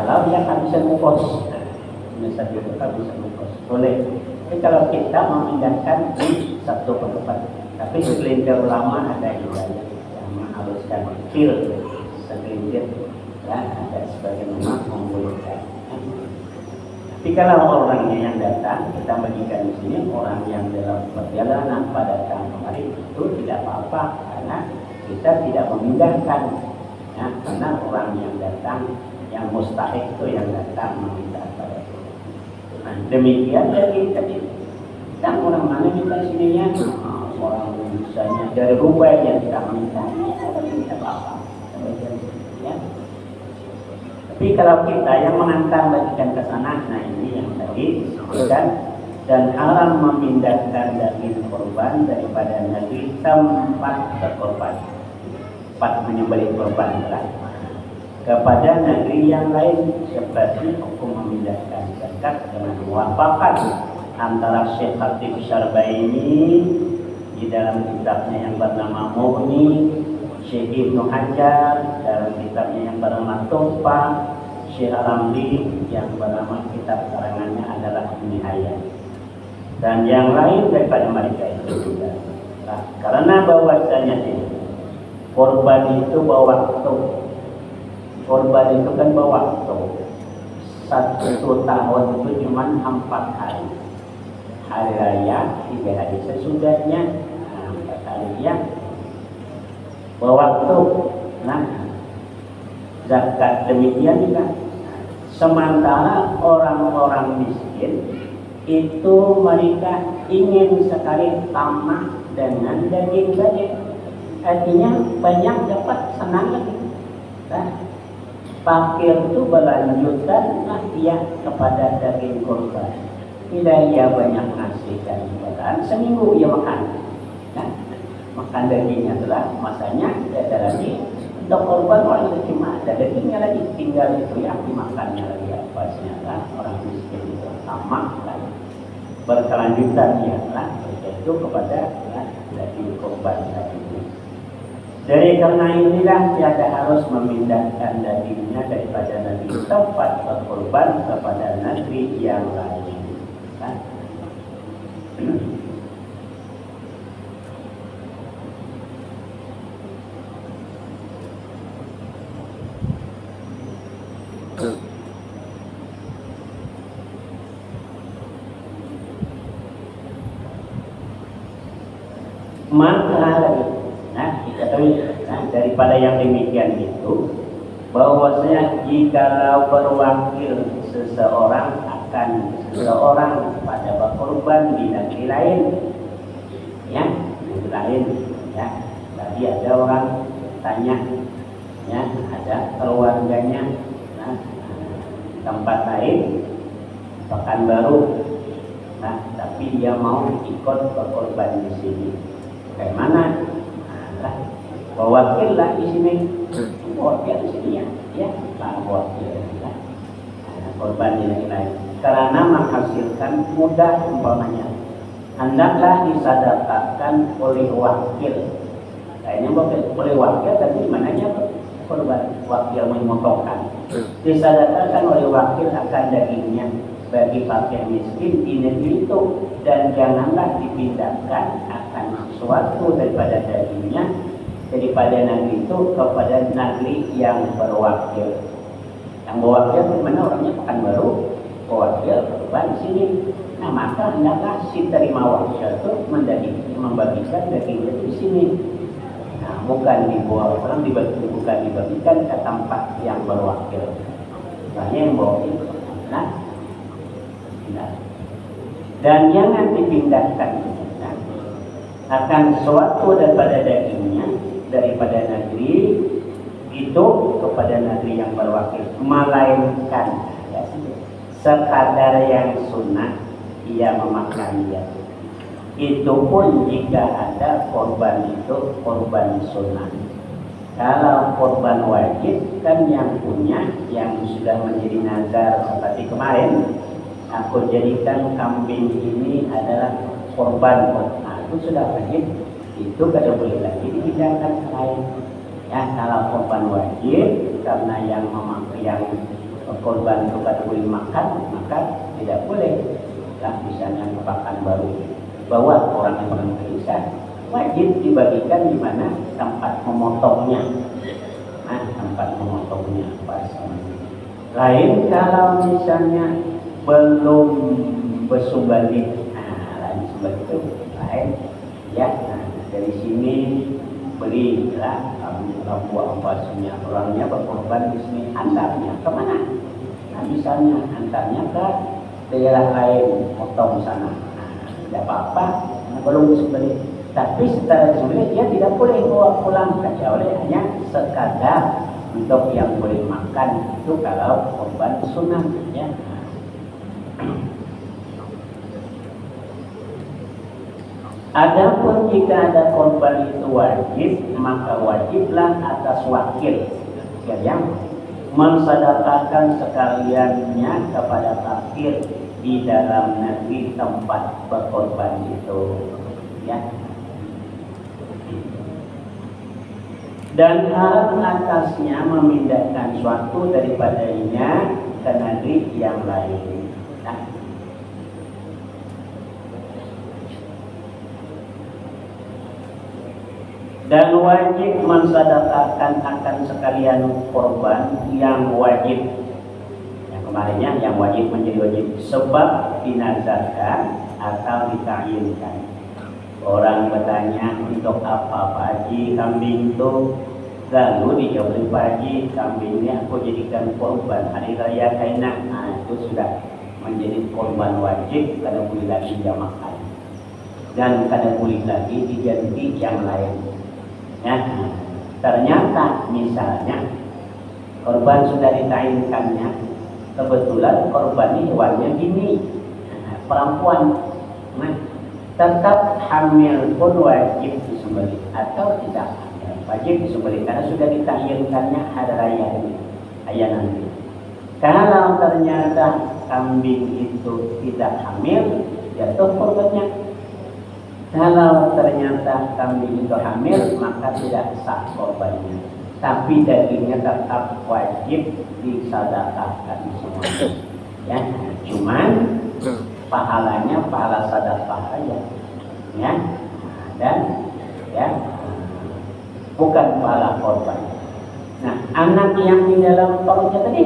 Kalau dia kehabisan ongkos, misal dia kehabisan ongkos, boleh. Tapi kalau kita memindahkan di satu tempat, tapi segelintir ulama ada juga yang mengharuskan fil segelintir, ya ada sebagian ulama membolehkan. Tapi kalau orangnya yang datang, kita bagikan di sini orang yang dalam perjalanan pada tahun kemarin itu tidak apa-apa karena kita tidak memindahkan, ya, karena orang yang datang yang mustahik itu yang datang meminta pada itu. Nah, demikian dari tadi. Dan orang mana minta sininya? Orang misalnya dari Rubai yang kita minta, tidak apa-apa. Ya. Tapi kalau kita yang menantang bagikan ke sana, nah ini yang tadi disebutkan, dan haram memindahkan daging korban daripada negeri tempat berkorban, tempat menyembelih korban kepada negeri yang lain, seperti hukum memindahkan zakat dengan muwafaqat antara Syekh Khatib Syarbaini di dalam kitabnya yang bernama Mughni, Syekh Ibnu Hajar dalam kitabnya yang bernama Tuhfah, Syekh Al-Ramli yang bernama kitab karangannya adalah Nihayah, dan yang lain daripada mereka itu juga. Nah, karena bahwasanya korban itu bawa waktu, korban itu kan bawa waktu. 1 tahun itu cuma 4 hari. Hari raya 3 hari sesudahnya, 4 hari ya. Bawa waktu. Nah, zakat demikian juga. Sementara orang-orang miskin itu mereka ingin sekali tamak dengan daging saja. Artinya banyak dapat, senang lagi. Nah, fakir itu berlanjutan dia kepada daging korban. Tidak ia banyak ngasihkan makan, seminggu ia makan. Nah, makan dagingnya telah masanya ada lagi. Untuk korban orang itu cuma ada dagingnya lagi, tinggal itu yang dimakannya lagi apasnya kan. Orang miskin itu tamak kan, berkelanjutan ya lah itu kepada ya, daging korban tadi. Dari karena inilah tiada harus memindahkan dagingnya daripada negeri tempat berkorban kepada negeri yang lain. Kan? Maka daripada yang demikian itu, bahwasanya jikalau berwakil seseorang akan seseorang pada berkorban di negeri lain, ya negeri lain, ya tadi ada orang tanya, ya ada keluarganya, nah, tempat lain Pekanbaru, nah tapi dia mau ikut berkorban di sini, bagaimana? Wakil lah di sini, wakil di sini ya, wakil ya. Korban ini lain. Karena menghasilkan mudah umpamanya, hendaklah disadaqahkan oleh wakil. Kayaknya oleh wakil, tapi mananya korban wakil memotongkan. Disadaqahkan oleh wakil akan dagingnya bagi fakir miskin di negeri itu, dan janganlah dipindahkan akan sesuatu daripada dagingnya daripada negeri itu kepada negeri yang berwakil. Yang berwakil mana orangnya Pekanbaru, berwakil korban di sini. Nah maka hendaklah si terima wakil itu membagikan daging itu di sini. Nah bukan dibawa orang bukan dibagikan ke tempat yang berwakil. Hanya yang berwakil. Nah, dan jangan dipindahkan akan sesuatu daripada dagingnya daripada negeri itu kepada negeri yang berwakil, melainkan ya, sekadar yang sunnah ia memakannya. Itu pun jika ada korban itu korban sunnah. Kalau korban wajib kan yang punya, yang sudah menjadi nazar seperti kemarin, aku jadikan kambing ini adalah korban, nah itu sudah wajib. Itu kada boleh lagi dipindahkan ke lain. Ya kalau korban wajib karena yang korban itu kada boleh makan, maka tidak boleh lah misalnya pakan baru bawa orang yang pernah periksa, wajib dibagikan di mana tempat memotongnya. Nah, tempat memotongnya pas. Lain kalau misalnya belum bersubalik, lain sebab itu lain ya. Nah, dari sini belilah buah pasnya orangnya berkorban di sini, antarnya kemana? Nah, misalnya antarnya ke daerah lain, potong sana, tidak apa-apa, belum disembelih. Tapi setelah disembelih dia tidak boleh bawa pulang, kecuali hanya sekadar untuk yang boleh makan itu kalau korban sunat ya. Adapun jika ada korban itu wajib, maka wajiblah atas wakil yang mensedekahkan sekaliannya kepada fakir di dalam negeri tempat berkorban itu ya. Dan haram atasnya memindahkan suatu daripadanya ke negeri yang lain. Nah, dan wajib mensedekahkan akan sekalian korban yang wajib. Yang kemarinnya yang wajib menjadi wajib sebab dinazarkan atau ditayinkan. Orang bertanya untuk apa Pak Haji kambing itu, lalu dijawab Pak Haji kambingnya aku jadikan korban hari raya Kainak. Nah, itu sudah menjadi korban wajib, kada boleh lagi dia makan dan kada boleh lagi diganti yang lain. Ya, ternyata misalnya korban sudah ditayinkannya, kebetulan korban ini hewannya gini, perempuan, nah, tetap hamil pun wajib disembelih atau tidak wajib disembelih karena sudah ditayinkannya hari raya ini, ayah nanti. Kalau ternyata kambing itu tidak hamil, jatuh korbannya. Kalau ternyata kambing itu hamil, maka tidak sah korbannya. Tapi dagingnya tetap wajib disedekahkan semuanya. Ya, cuman pahalanya pahala sedekah aja. Ya, dan ya bukan pahala korban. Nah, anak yang di dalam perutnya tadi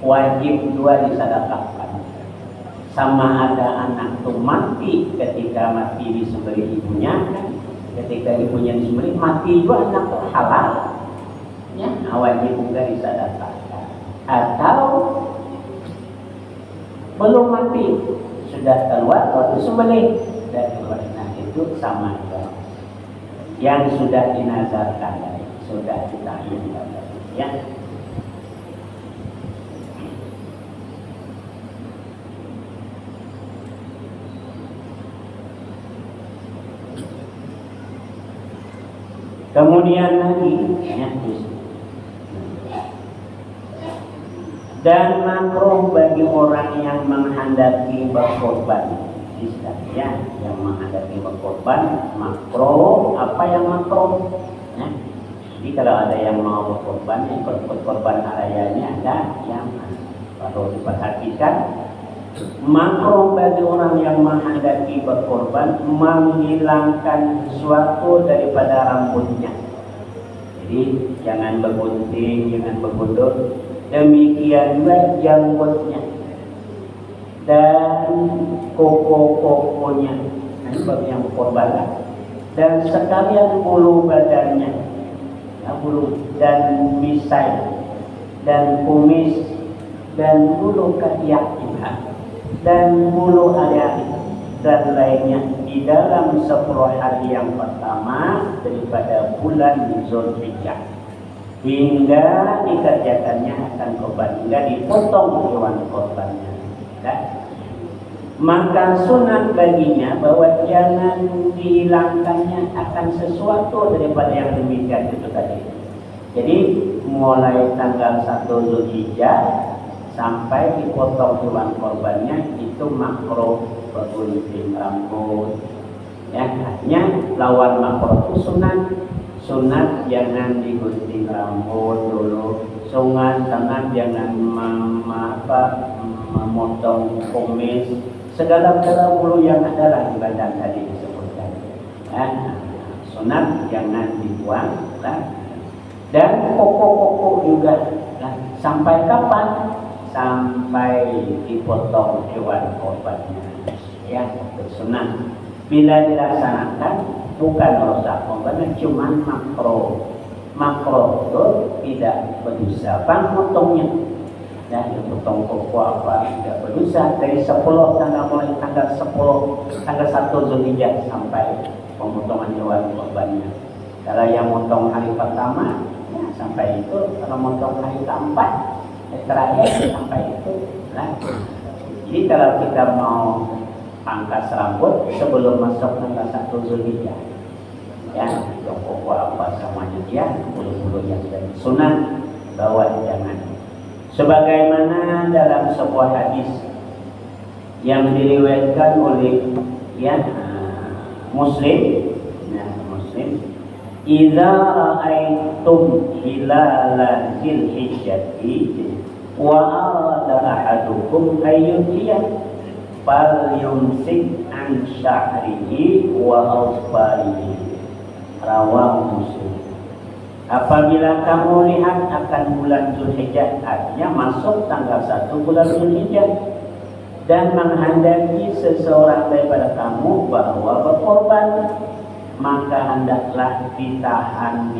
wajib juga disedekahkan. Sama ada anak itu mati ketika mati disembelih ibunya, ketika ibunya disembelih mati juga anak itu halal, ya wajib juga disedekahkan. Atau belum mati sudah keluar waktu sembelih dan keluar, nah itu sama juga. Yang sudah dinazarkan, sudah ditayinkan, ya. Kemudian lagi ya, dan makruh bagi orang yang menghendaki berkorban, istilahnya yang menghendaki berkorban makruh. Apa yang makruh? Ya. Jadi kalau ada yang mau berkorban, yang berkorban hari ini ada yang perlu diperhatikan. Makruh bagi orang yang menghendaki berkorban menghilangkan sesuatu daripada rambutnya. Jadi jangan bergunting, jangan bergundul. Demikian juga janggutnya dan koko-kokonya. Nah, bagi yang berkorban. Dan sekalian bulu badannya, ya, bulu dan misai dan kumis dan bulu ketiak juga. Dan bulu hari-hari dan lainnya di dalam 10 hari yang pertama daripada bulan Zulhijjah hingga dikerjakannya akan korban, hingga dipotong hewan korbannya. Maka sunat baginya bahwa jangan dihilangkannya akan sesuatu daripada yang demikian itu tadi. Jadi mulai tanggal 1 Zulhijjah sampai dipotong hewan korbannya itu makruh bergunting rambut. Ya, hanya lawan makruh itu sunat. Sunat jangan digunting rambut dulu sungan tangan jangan memotong kumis, segala bulu yang adalah di badan tadi disebutkan. Sunat jangan dibuang, dan pokok-pokok juga. Sampai kapan? Sampai dipotong hewan korbannya. Ya, itu sunat. Bila dilaksanakan bukan rusak korbannya, cuma makro. Makro itu tidak berdosa. Bang potongnya, ya potong koko apa tidak berdosa. Dari 10 mulai tanggal 1 Zulhijjah sampai pemotongan hewan korbannya. Kalau yang motong hari pertama, ya sampai itu. Kalau motong hari keempat, terakhir sampai itu. Jadi kalau kita mau pangkas rambut sebelum masuk tanggal 1 Zulhijjah, ya koko apa semuanya dia bulu-bulu yang dari sunat bawa jangan. Sebagaimana dalam sebuah hadis yang diriwayatkan oleh Muslim, idza ra'aitum hilala dzilhijjati wa arada ahadukum ayyuhiyya falyumsik an sya'rihi wa awfarihi. Rawahu Muslim. Apabila kamu lihat akan bulan Zulhijjah, artinya masuk tanggal 1 bulan Zulhijjah, dan menghendaki seseorang daripada kamu bahwa berkorban, maka hendaklah ditahan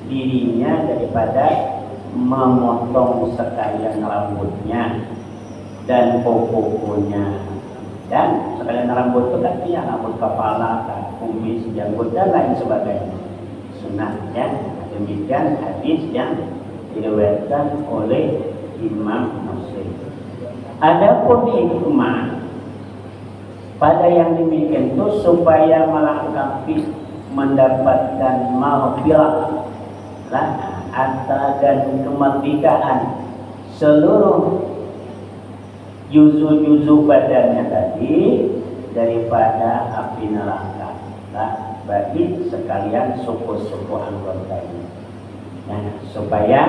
dirinya daripada memotong sekalian rambutnya dan kukunya. Dan sekalian rambut itu artinya rambut kepala, kumis, janggut dan lain sebagainya. Sunatnya demikian hadis yang diriwayatkan oleh Imam Muslim. Adapun hikmah pada yang demikian itu supaya melengkapi mendapatkan maghfirah dan kemerdekaan seluruh juzu-juzu badannya tadi daripada api neraka, bagi sekalian suku-suku anggotanya, supaya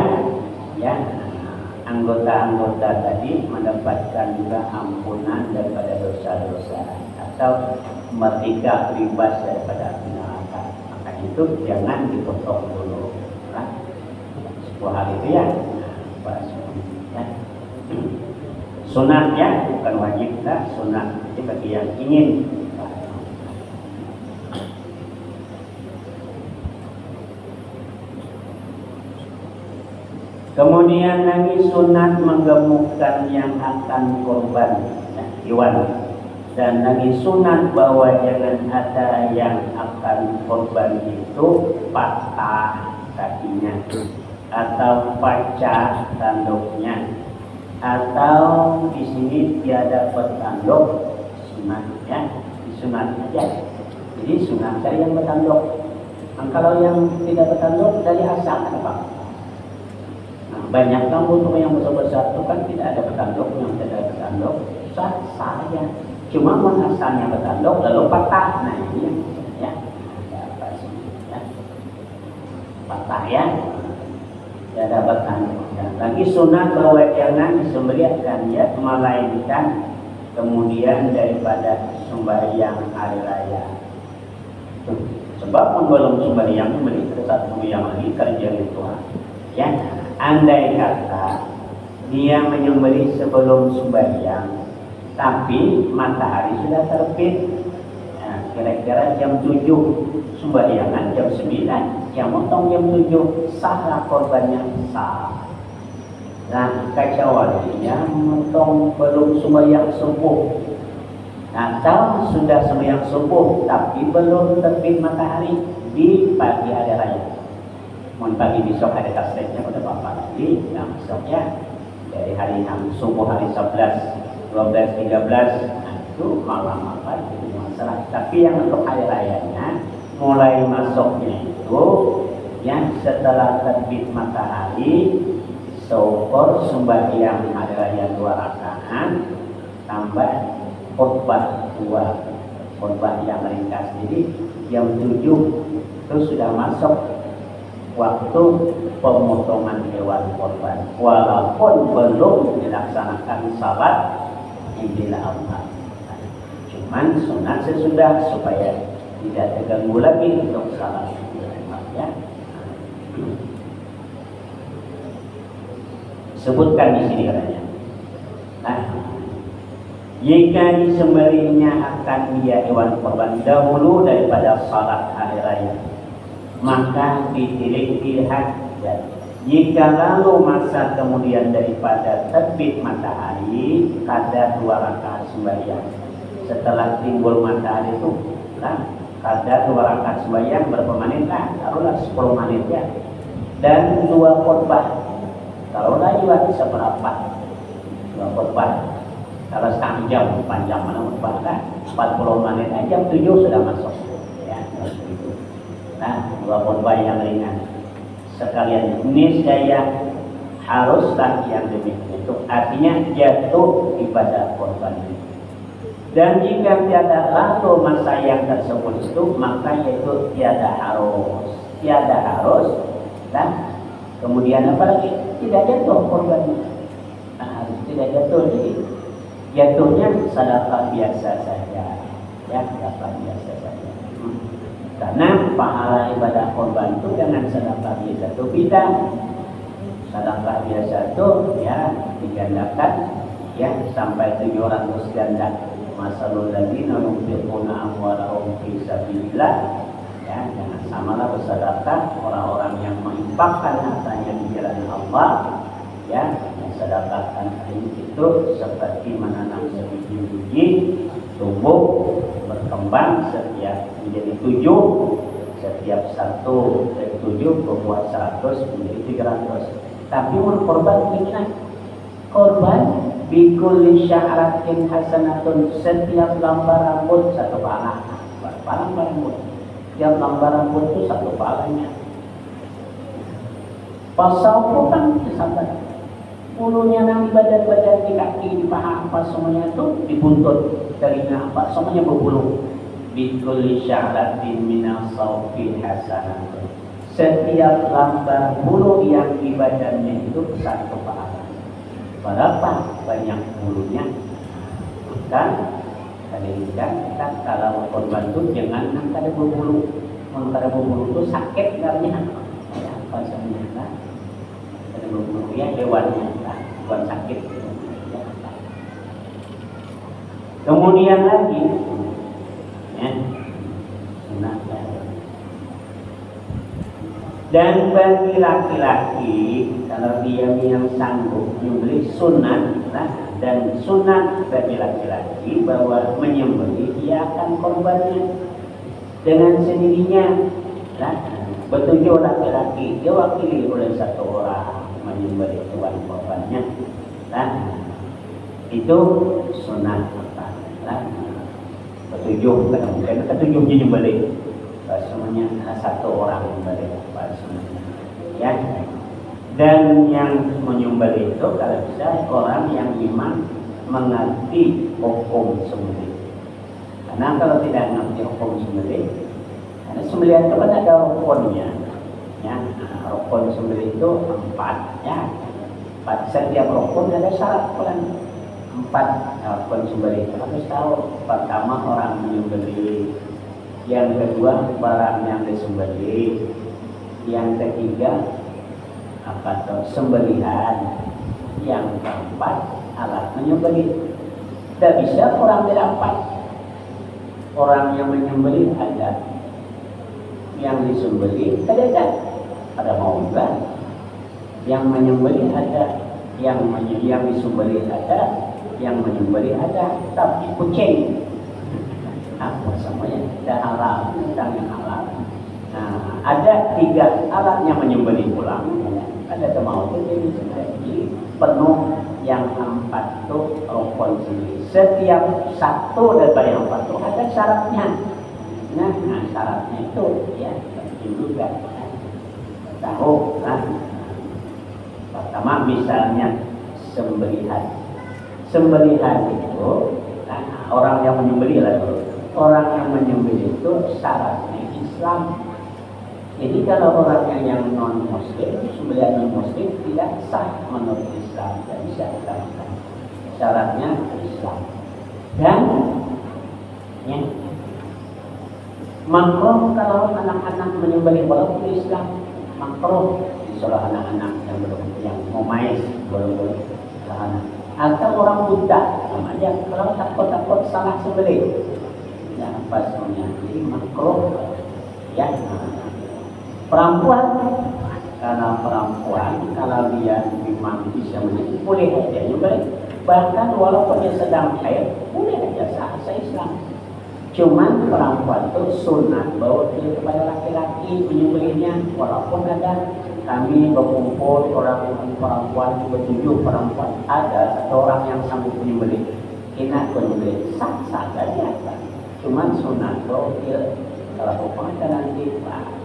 anggota-anggota tadi mendapatkan juga ampunan daripada dosa-dosa atau merdeka bebas daripada api neraka. Maka itu jangan dipotong dulu. Sebuah hal itu sunat bukan wajib, sunat. Jadi bagi yang ingin. Kemudian lagi sunat menggemukkan yang akan korban hewan, dan lagi sunat bahwa jangan ada yang akan korban itu patah kakinya atau pecah tanduknya, atau di sini tiada bertanduk, sunatnya disunat aja. Jadi sunat dari yang bertanduk. Kalau yang tidak bertanduk dari asal apa? Banyak kampung yang besar-besar itu kan tidak ada bertanduk, yang tidak ada bertanduk sah saja. Cuma asalnya bertanduk lalu patah, ini patah tidak ada bertanduk. Lagi sunat bahwa jangan disembelihkan melainkan kemudian daripada sembahyang hari raya. Sebab menggolong sembahyang memberi satu yang lagi kerja itu. Andai kata dia menyembelih sebelum sembahyang, tapi matahari sudah terbit, kira-kira jam 7 sembahyangan jam 9, yang motong jam 7, sah korbannya sah. Kecuali yang motong belum sembahyang subuh, atau sudah sembahyang subuh tapi belum terbit matahari di pagi hari raya. Pagi besok ada tasbihnya pada bapak lagi, besoknya dari hari subuh hari 11, 12, 13, itu malam apa itu masalah. Tapi yang untuk hari rayanya mulai masuknya itu yang setelah terbit matahari, syukur sembahyang hari raya 2 rakaat tambah khutbah 2, khutbah yang ringkas. Jadi jam 7 itu sudah masuk waktu pemotongan hewan korban, walaupun belum dilaksanakan salat Idul Adha. Cuman sunat sesudah supaya tidak terganggu lagi untuk salat Idul Adha, ya. Sebutkan di sini katanya. Nah, jika disembelihnya akan dia hewan korban dahulu daripada salat hari raya, maka dilihat. Jika lalu masa kemudian daripada terbit matahari, ada 2 rakaat sembahyang. Setelah timbul matahari itu, ada 2 rakaat sembahyang berapa menit lah? Taruhlah 10 menit ya. Dan 2 khutbah. Kalau juga seberapa? 2 khutbah. Kalau setengah jam panjang mana khutbah kan? 40 menit aja 7 sudah masuk. Ya, itu. Nah, 2 khutbah yang ringan. Sekalian niscaya haruslah yang demikian itu, artinya jatuh ibadah korban ini. Dan jika tiada lalu masa yang tersebut itu, maka yaitu tiada harus, dan kemudian apa lagi? Tidak jatuh korbannya. Nah, tidak jatuh, jadi jatuhnya sedekah biasa saja, ya, sedekah biasa saja. Karena pahala ibadah korban itu dengan sedekah biasa itu beda. Sedekah biasa itu ya digandakan ya sampai 700 ganda. Masalul ladzina yunfiquna amwalahum fi sabilillah, ya, jangan samalah bersedekah orang-orang yang menginfakkan hartanya di jalan Allah, ya, sedekahkan itu seperti menanam sebiji-biji tumbuh berkembang setiap menjadi 7, setiap 1 dari 7 berbuat 100 menjadi 300. Tapi korban ingat, korban bikulli sya'ratin hasanatun, setiap lambar rambut 1 pahala. Lambar rambut, setiap lambar rambut itu 1 pahalanya. Pasal itu kan disabar. Bulunya nanti badan-badan di kaki, di paha, apa semuanya itu dibuntut, telinga apa semuanya berbulu. Bikulli sya'ratin minas sawfi hasanatun, setiap lambar bulu yang di badannya itu 1 pahala. Berapa banyak bulunya? Kan kita kalau korban itu jangan ada berbulu. Kalau ada berbulu itu sakit katanya. Ya, apa semuanya? Ada berbulu ya hewannya. Bukan sakit. Kemudian lagi, ya, sunat. Dan bagi laki-laki, kalau dia yang sanggup menyembelih sunat, dan sunat bagi laki-laki bahwa menyembelih dia akan korbannya dengan sendirinya. Betujuh laki-laki diwakili oleh 1 orang menyembelih hewan korbannya. Itu sunat betujuh, bukan ketujuh menyembelih. Semuanya 1 orang menyembelih sunatnya. Ya. Dan yang menyembelih itu kalau bisa orang yang memang mengerti hukum sembelih. Karena kalau tidak mengerti hukum sembelih, karena sembelihan itu kan ada rukunnya. Ya, rukun sembelih itu 4, ya. 4, setiap rukun ada syarat kan. 4 rukun sembelih itu harus tahu. Pertama orang menyembelih, yang kedua barang yang disembelih, yang ketiga sembelihan, yang keempat alat menyembelih. Tidak bisa orang tidak 4. Orang yang menyembelih ada, yang disembelih ada mau juga, yang menyembelih ada, yang disembelih ada, yang menyembelih ada, tapi kucing apa semuanya ada halal, yang halal. Nah, ada 3 alat yang menyembelih pulang. Ada mau jadi penuh yang 4 itu rukun sendiri. Setiap 1 daripada yang 4 itu ada syaratnya. Nah, syaratnya itu ya juga tahu kan. Pertama misalnya sembelihan. Sembelihan itu orang yang menyembelih lah dulu. Orang yang menyembelih itu syaratnya Islam. Jadi kalau orangnya yang non muslim, sembelihan non muslim tidak sah menurut Islam, tidak bisa dilakukan. Syaratnya Islam. Dan ya, makruh kalau anak-anak menyembelih walaupun Islam, makruh disuruh anak-anak yang belum yang mau main belum anak atau orang buta sama aja kalau takut salah sembelih ya apa semuanya jadi makruh ya. Perempuan karena perempuan kalau dia memang bisa menyembelih boleh aja nyembelih, bahkan walaupun dia sedang haid boleh aja sah Islam. Cuman perempuan itu sunat bahwa dia kepada laki-laki menyembelihnya, walaupun ada kami berkumpul orang perempuan 7 perempuan ada satu orang yang sanggup menyembelih, kena menyembelih sah saja. Cuman sunat bahwa dia kalau pokoknya nanti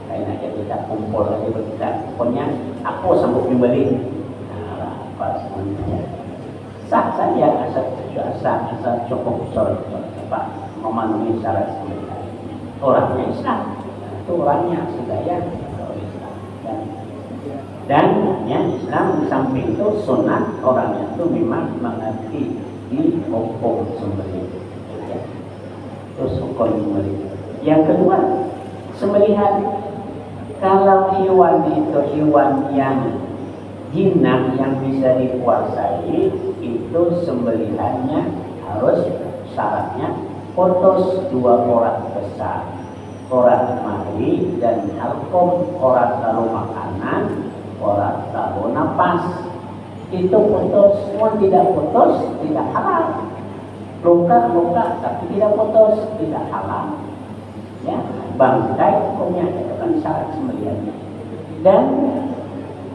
kayak aja kita kumpul aja kita pokoknya aku sanggup menyembelih, nah apa semuanya sah saja asal cukup apa memenuhi syarat sembelihan. Orangnya Islam, itu orangnya sedaya Islam dan ya Islam di samping itu sunat orangnya itu memang mengerti di hukum sembelih. Ya. Terus hukum sembelih. Yang kedua sembelihan kalau hewan itu hewan yang jinak yang bisa dikuasai itu sembelihannya harus syaratnya putus 2 korat besar, korat mari dan halkom, korat taruh makanan, korat taruh napas. Itu putus, semua tidak putus tidak halal. Luka tapi tidak putus tidak halal. Ya, bangkai hukumnya itu kan syarat sembelihannya. Dan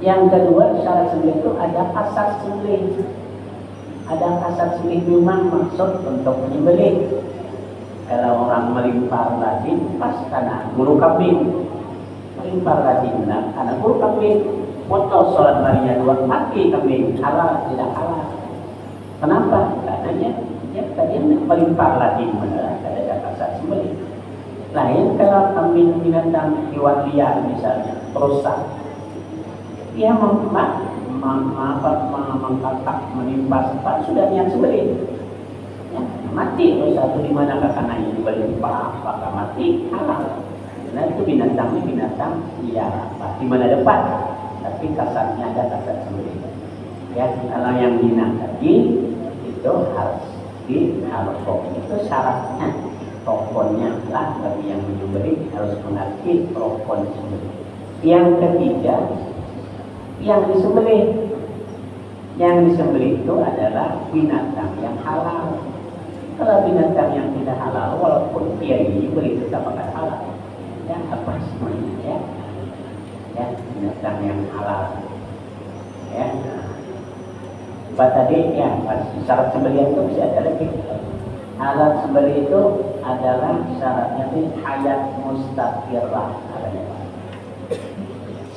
yang kedua syarat sembelih itu ada kasat sembelih. Ada kasat sembelih memang maksud untuk menyembelih. Kalau orang melimpar lagi pas karena bulu kambing, melimpar lagi benar karena bulu kambing, foto sholat marinya 2 mati kambing, halal tidak halal. Kenapa? Karena dia tadi melimpar lagi benar ada kasat sembelih. Lain kalau kambing binatang hewan liar misalnya rusak, dia mengkatak menimpa sempat sudah niat sembelih. Ya, mati satu di mana karena ini berlimpah maka mati halal. Karena itu binatang liar di mana depan tapi kasarnya ada kasar sembelih. Ya kalau yang jinak tadi itu harus dihalkom, itu syaratnya rokonnya lah bagi yang menyembelih harus mengerti rokon sembelih. Yang ketiga yang disembelih itu adalah binatang yang halal. Kalau binatang yang tidak halal, walaupun dia ini beri tetap akan halal. Ya, apa semuanya ya? Ya, binatang yang halal. Ya. Tadi ya, syarat sembelihan itu bisa ada lebih. Alat sembelih itu adalah syaratnya itu hayat mustaqirah.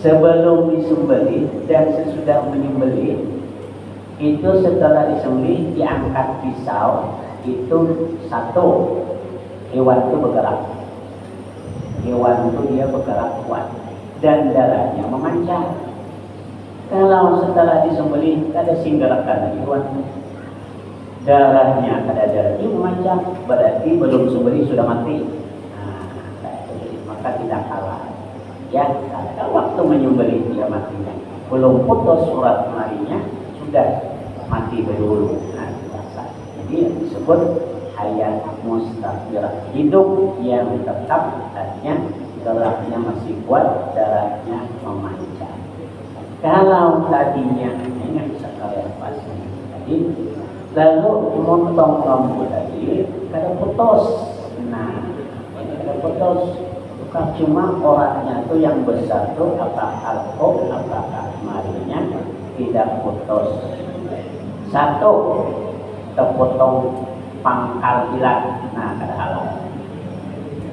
Sebelum disembelih dan sesudah menyembelih itu setelah disembelih diangkat pisau. Itu satu hewan itu bergerak, hewan itu dia bergerak kuat dan darahnya memancar. Kalau setelah disembelih ada singgarakan hewan darahnya ada darahnya memancar berarti belum sembelih sudah mati. Maka tidak halal. Ya, kalau waktu menyembelih dia matinya belum putus urat marinya sudah mati dahulu. Jadi yang disebut hayat mustaqirah, hidup yang tetap artinya darahnya masih kuat, darahnya memancar. Kalau tadinya ini bisa kalian pasti tadi lalu memotong rambut tadi kada putus. Nah, ini kada putus bukan cuma koratnya itu yang besar tuh apa alkohol apakah marinya tidak putus. Satu terpotong pangkal ilat, nah kada halal.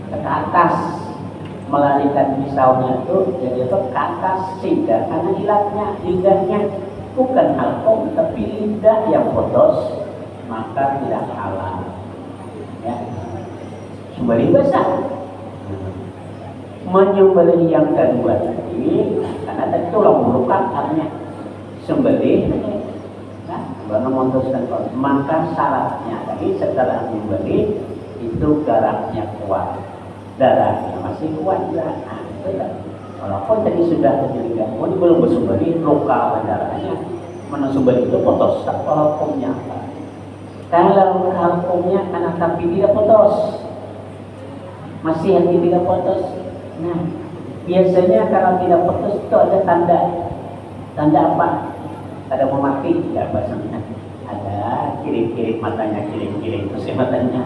Ke atas melarikan pisaunya itu jadi ke atas sehingga karena ilatnya lidahnya bukan halkom tapi lidah yang putus maka tidak halal. Ya, sembelih besar. Menyembelih yang kedua tadi, karena tadi tulang belukat artinya sembelih, nah, baru memutuskan maka syaratnya tadi setelah menyembelih itu darahnya kuat, darahnya masih kuat lah. Nah, itu kan. Walaupun tadi sudah terjadi gangguan, belum bersembelih, luka darahnya, mana sembelih itu putus, kalau hukumnya apa? Kalau hukumnya karena tapi tidak putus, masih yang tidak putus. Nah, biasanya kalau tidak putus itu ada tanda. Tanda apa? Ada mau mati, ya bahasanya. Ada kirim-kirim matanya, kirim-kirim terus matanya.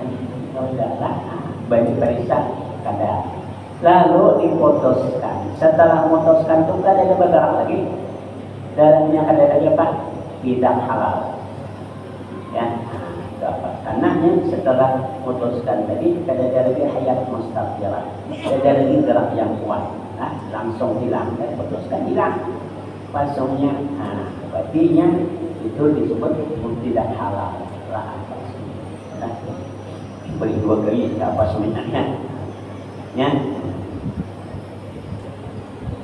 Oh, udahlah, banyak periksa kada. Lalu diputuskan. Setelah memutuskan itu kada ada bergerak lagi. Darahnya kada lagi apa? Tidak halal. Ya. Karena setelah putuskan tadi kada ada lagi hayat mustaqirah, kada ada lagi gerak yang kuat, nah, langsung hilang dan putuskan hilang pasungnya. Nah, berartinya itu disebut tidak halal lah. Nah, beri dua kali apa sebenarnya? Ya.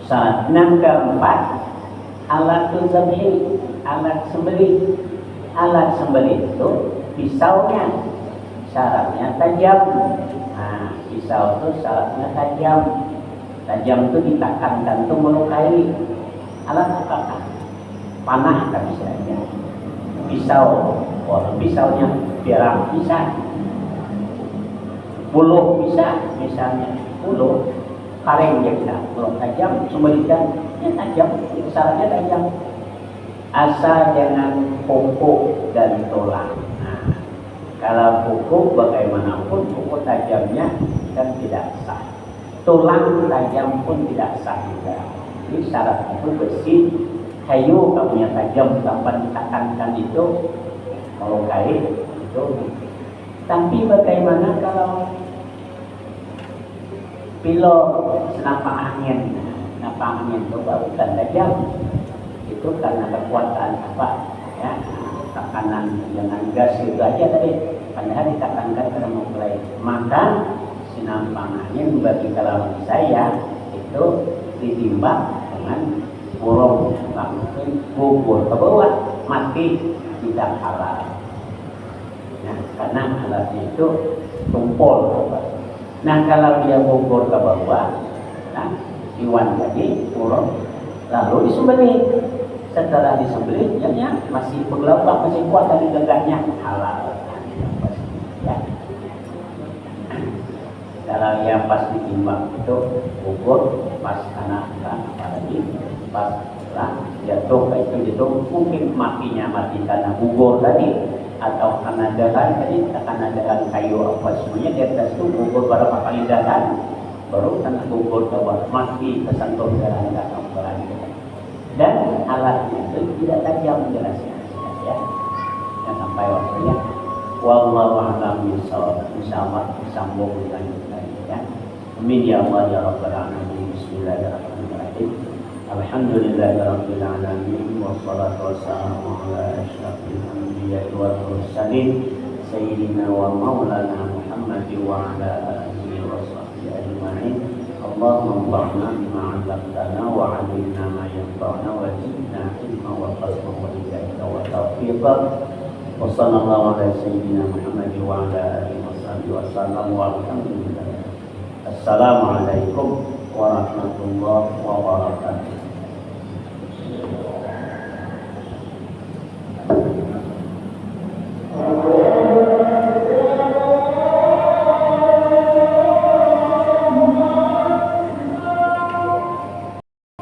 Syarat yang keempat, alat zabhi, alat sembelih. Alat sembelih itu pisaunya, syaratnya tajam. Nah, pisau itu syaratnya tajam. Tajam itu ditekankan untuk melukai. Alat apa? Panah kan misalnya. Pisau, pisaunya biar bisa. Buluh bisa, misalnya buluh. Kareng dia bisa, buluh tajam, sembelihkan, ya tajam. Syaratnya tajam. Asal jangan pupuk dan tulang. Nah, kalau pupuk bagaimanapun pupuk tajamnya kan tidak sah. Tulang tajam pun tidak sah juga. Jadi syarat itu besi, kayu kamunya tajam tanpa ditekankan itu melukai itu. Tapi bagaimana kalau pilot senapan angin? Senapan angin itu bukan tajam. Itu karena kekuatan apa ya, tekanan dengan gas itu aja tadi, padahal ditekankan karena mulai. Maka sinambang angin bagi kalangan saya itu ditimbang dengan burung, mungkin gugur ke bawah, mati tidak halal. Nah, karena alatnya itu tumpul. Nah, kalau dia gugur ke bawah, nah, iwan tadi burung lalu disembelih. Setelah disembelih, ya, masih bergelombang, masih kuat dari gegahnya, halal. Ya. Kalau yang pas ditimbang itu gugur, pas anak apalagi pas lah jatuh itu mungkin matinya mati karena gugur tadi, atau karena jalan tadi, karena jalan kayu apa semuanya di atas itu gugur berapa kali jalan, baru karena gugur bawah mati tersentuh jalan kaki lagi. Dan alatnya itu tidak tajam jelasnya, ya. Dan sampai waktunya, wallahu a'lam bishawab. Insyaallah disambung lanjut lagi, ya. Amin ya Allah ya rabbal alamin. Bismillahirrahmanirrahim. Alhamdulillahirabbil alamin wassalatu wassalamu ala asyrafil anbiya'i wal mursalin sayyidina wa maulana Muhammadin wa ala alihi wa sahbihi ajma'in. Allahumma anfa'na bima 'allamtana wa 'allimna ma yanfa'una wa zidna ilma wa fahma wa hidayah wa tawfiqa. Wa sallallahu ala sayyidina Muhammadin wa ala alihi wa sahbihi wa sallam wa alhamdulillah. Assalamualaikum warahmatullahi wabarakatuh.